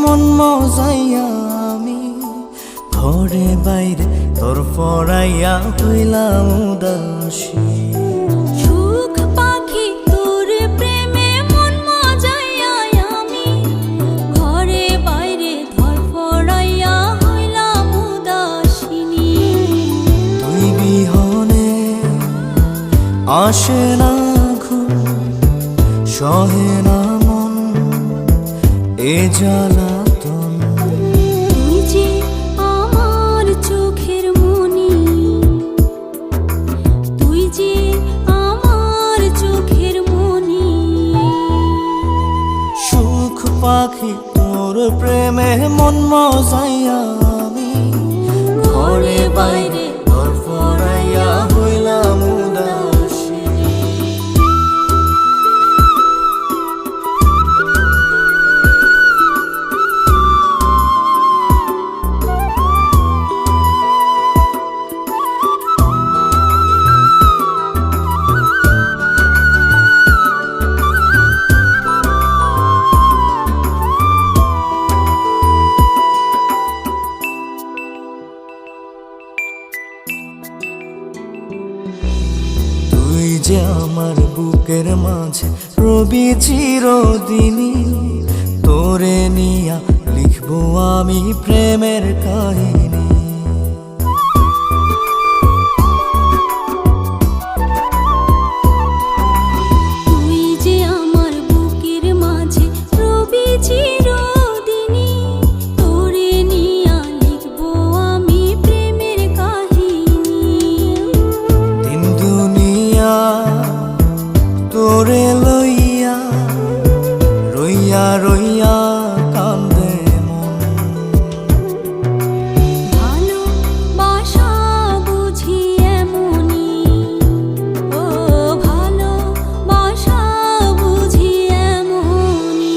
মন মজাইয়া আমি ঘরে বাইরে তোর পড়াইয়া হইলাম উদাসী। সুখ পাখি তোর প্রেমে মন মজাইয়া আমি ঘরে বাইরে ধর পড়াইয়া হইলাম উদাসিনী। তুই বিহনে আসে না ঘুম, সহে না মন এ জ্বালাতন। তুই যে আমার চোখের মনি, তুই যে আমার চোখের মনি। সুখ পাখি তোর প্রেমে মন মজাইয়া আমি ঘরে বাইরে তোর পড়াইয়া হইলাম উদাসী। তুই যে আমার বুকের মাঝে রবি চিরদিনই, তোরে নিয়া লিখবো আমি প্রেমের কাহিনী। তুই যে আমার বুকের মাঝে রবি চিরদিনই, তোরে নিয়া লিখবো আমি প্রেমের কাহিনী। দিন দুনিয়া তোরে লইয়া রইয়া রইয়া কান্দে মন। ভালোবাসা বুঝি এমনি, ও ভালোবাসা বুঝি এমনি।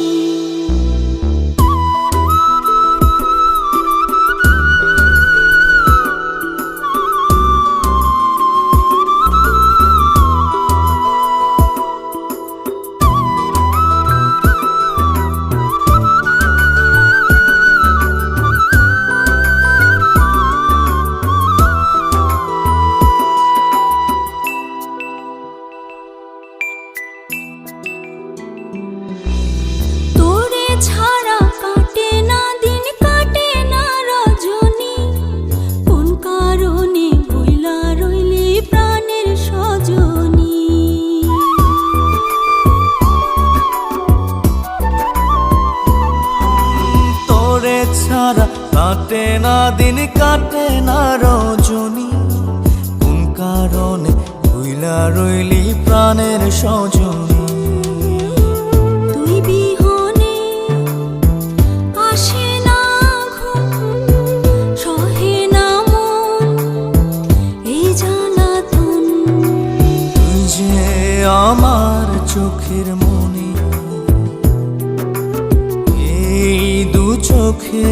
তোরে ছাড়া কাটে না দিন, কাটে না রজনী। কোন কারণে বইলা রইলি প্রাণের সজনী। তোরে ছাড়া কাটে না দিন, কাটে না রজনী। কোন কারণে ভুইলা রইলি প্রাণের সজনী। তুই বিহনে আসে না ঘুম, সহে না মন এই জ্বালাতন। তুই যে আমার চোখের মনি, এই দু চোখে